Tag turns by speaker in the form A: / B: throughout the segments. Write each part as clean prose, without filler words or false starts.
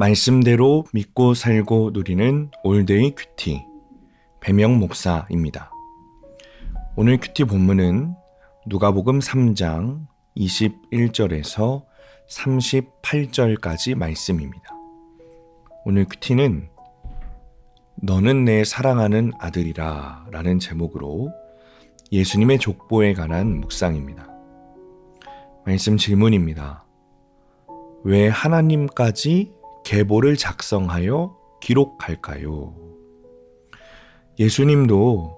A: 말씀대로 믿고 살고 누리는 올데이 큐티 배명 목사입니다. 오늘 큐티 본문은 누가복음 3장 21절에서 38절까지 말씀입니다. 오늘 큐티는 너는 내 사랑하는 아들이라 라는 제목으로 예수님의 족보에 관한 묵상입니다. 말씀 질문입니다. 왜 하나님까지 계보를 작성하여 기록할까요? 예수님도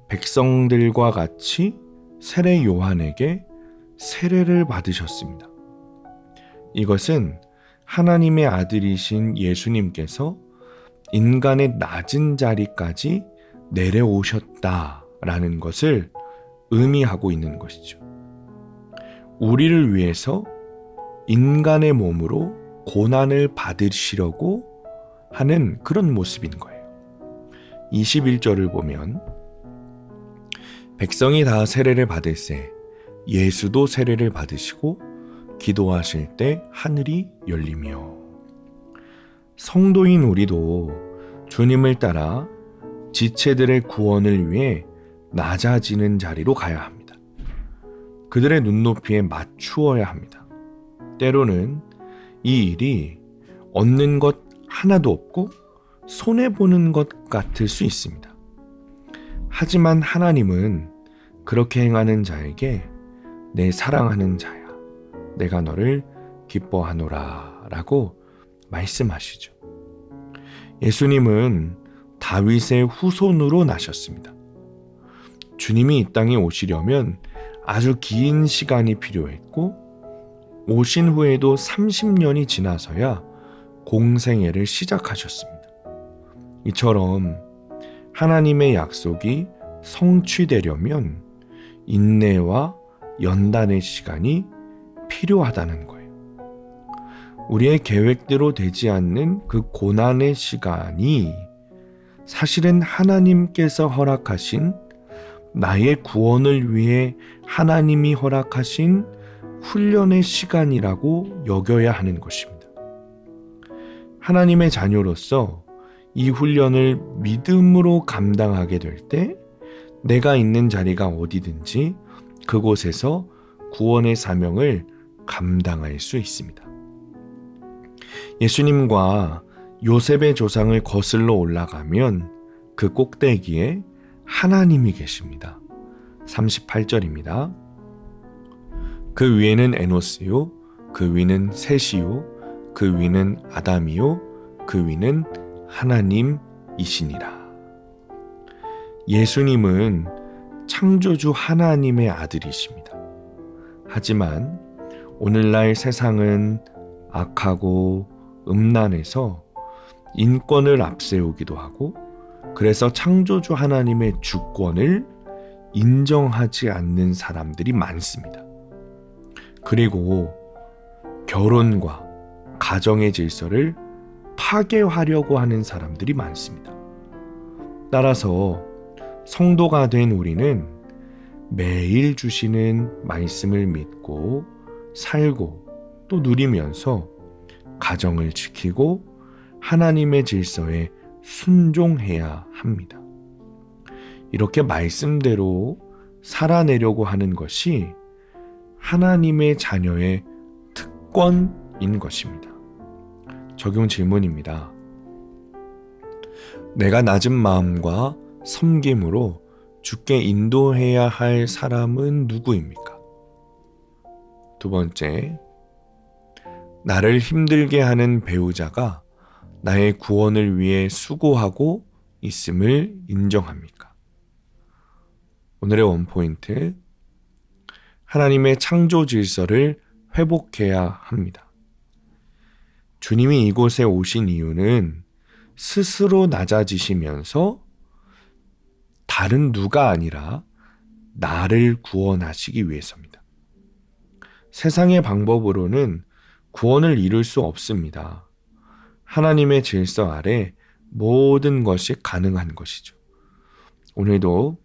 A: 백성들과 같이 세례 요한에게 세례를 받으셨습니다. 이것은 하나님의 아들이신 예수님께서 인간의 낮은 자리까지 내려오셨다라는 것을 의미하고 있는 것이죠. 우리를 위해서 인간의 몸으로 고난을 받으시려고 하는 그런 모습인 거예요. 21절을 보면 백성이 다 세례를 받을새 예수도 세례를 받으시고 기도하실 때 하늘이 열리며 성도인 우리도 주님을 따라 지체들의 구원을 위해 낮아지는 자리로 가야 합니다. 그들의 눈높이에 맞추어야 합니다. 때로는 이 일이 얻는 것 하나도 없고 손해보는 것 같을 수 있습니다. 하지만 하나님은 그렇게 행하는 자에게 내 사랑하는 자야, 내가 너를 기뻐하노라 라고 말씀하시죠. 예수님은 다윗의 후손으로 나셨습니다. 주님이 이 땅에 오시려면 아주 긴 시간이 필요했고 오신 후에도 30년이 지나서야 공생애를 시작하셨습니다. 이처럼 하나님의 약속이 성취되려면 인내와 연단의 시간이 필요하다는 거예요. 우리의 계획대로 되지 않는 그 고난의 시간이 사실은 하나님께서 허락하신 나의 구원을 위해 하나님이 허락하신 훈련의 시간이라고 여겨야 하는 것입니다. 하나님의 자녀로서 이 훈련을 믿음으로 감당하게 될 때 내가 있는 자리가 어디든지 그곳에서 구원의 사명을 감당할 수 있습니다. 예수님과 요셉의 조상을 거슬러 올라가면 그 꼭대기에 하나님이 계십니다. 38절입니다. 그 위에는 에노스요, 그 위는 셋이요, 그 위는 아담이요, 그 위는 하나님이시니라. 예수님은 창조주 하나님의 아들이십니다. 하지만 오늘날 세상은 악하고 음란해서 인권을 앞세우기도 하고 그래서 창조주 하나님의 주권을 인정하지 않는 사람들이 많습니다. 그리고 결혼과 가정의 질서를 파괴하려고 하는 사람들이 많습니다. 따라서 성도가 된 우리는 매일 주시는 말씀을 믿고 살고 또 누리면서 가정을 지키고 하나님의 질서에 순종해야 합니다. 이렇게 말씀대로 살아내려고 하는 것이 하나님의 자녀의 특권인 것입니다. 적용 질문입니다. 내가 낮은 마음과 섬김으로 주께 인도해야 할 사람은 누구입니까? 두 번째, 나를 힘들게 하는 배우자가 나의 구원을 위해 수고하고 있음을 인정합니까? 오늘의 원포인트, 하나님의 창조 질서를 회복해야 합니다. 주님이 이곳에 오신 이유는 스스로 낮아지시면서 다른 누가 아니라 나를 구원하시기 위해서입니다. 세상의 방법으로는 구원을 이룰 수 없습니다. 하나님의 질서 아래 모든 것이 가능한 것이죠. 오늘도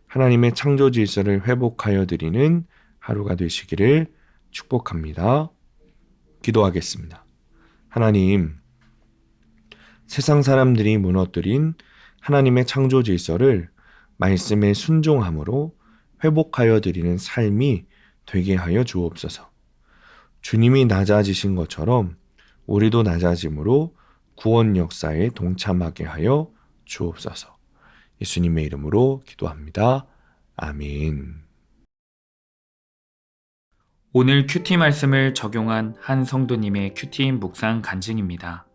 A: 하나님의 창조 질서를 회복하여 드리는 하루가 되시기를 축복합니다. 기도하겠습니다. 하나님, 세상 사람들이 무너뜨린 하나님의 창조 질서를 말씀에 순종함으로 회복하여 드리는 삶이 되게 하여 주옵소서. 주님이 낮아지신 것처럼 우리도 낮아짐으로 구원 역사에 동참하게 하여 주옵소서. 예수님의 이름으로 기도합니다. 아멘.
B: 오늘 큐티 말씀을 적용한 한 성도님의 큐티 묵상 간증입니다.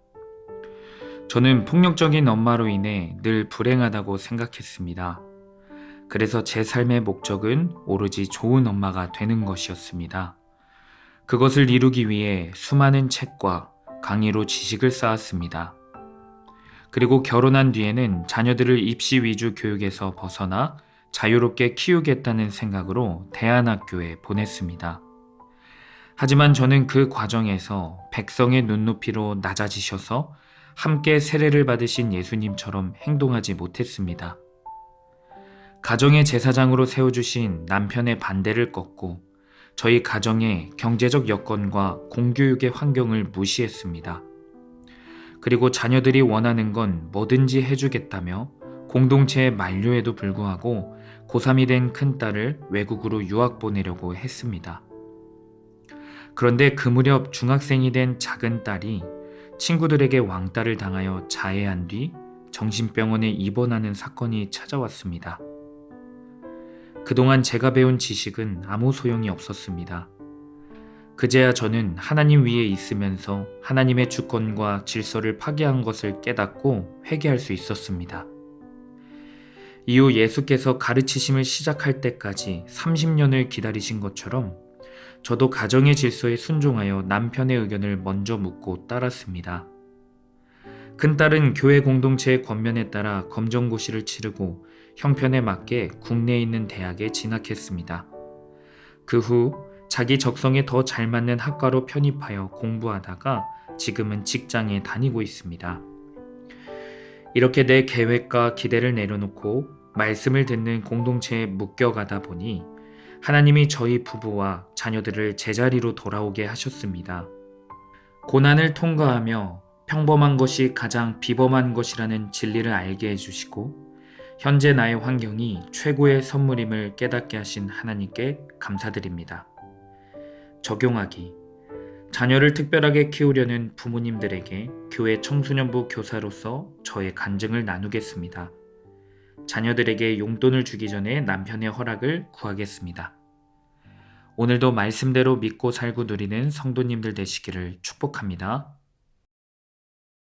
B: 저는 폭력적인 엄마로 인해 늘 불행하다고 생각했습니다. 그래서 제 삶의 목적은 오로지 좋은 엄마가 되는 것이었습니다. 그것을 이루기 위해 수많은 책과 강의로 지식을 쌓았습니다. 그리고 결혼한 뒤에는 자녀들을 입시 위주 교육에서 벗어나 자유롭게 키우겠다는 생각으로 대안학교에 보냈습니다. 하지만 저는 그 과정에서 백성의 눈높이로 낮아지셔서 함께 세례를 받으신 예수님처럼 행동하지 못했습니다. 가정의 제사장으로 세워주신 남편의 반대를 꺾고 저희 가정의 경제적 여건과 공교육의 환경을 무시했습니다. 그리고 자녀들이 원하는 건 뭐든지 해주겠다며 공동체의 만류에도 불구하고 고3이 된 큰딸을 외국으로 유학 보내려고 했습니다. 그런데 그 무렵 중학생이 된 작은 딸이 친구들에게 왕따를 당하여 자해한 뒤 정신병원에 입원하는 사건이 찾아왔습니다. 그동안 제가 배운 지식은 아무 소용이 없었습니다. 그제야 저는 하나님 위에 있으면서 하나님의 주권과 질서를 파괴한 것을 깨닫고 회개할 수 있었습니다. 이후 예수께서 가르치심을 시작할 때까지 30년을 기다리신 것처럼 저도 가정의 질서에 순종하여 남편의 의견을 먼저 묻고 따랐습니다. 큰딸은 교회 공동체의 권면에 따라 검정고시를 치르고 형편에 맞게 국내에 있는 대학에 진학했습니다. 그 후 자기 적성에 더 잘 맞는 학과로 편입하여 공부하다가 지금은 직장에 다니고 있습니다. 이렇게 내 계획과 기대를 내려놓고 말씀을 듣는 공동체에 묶여가다 보니 하나님이 저희 부부와 자녀들을 제자리로 돌아오게 하셨습니다. 고난을 통과하며 평범한 것이 가장 비범한 것이라는 진리를 알게 해주시고 현재 나의 환경이 최고의 선물임을 깨닫게 하신 하나님께 감사드립니다. 적용하기. 자녀를 특별하게 키우려는 부모님들에게 교회 청소년부 교사로서 저의 간증을 나누겠습니다. 자녀들에게 용돈을 주기 전에 남편의 허락을 구하겠습니다. 오늘도 말씀대로 믿고 살고 누리는 성도님들 되시기를 축복합니다.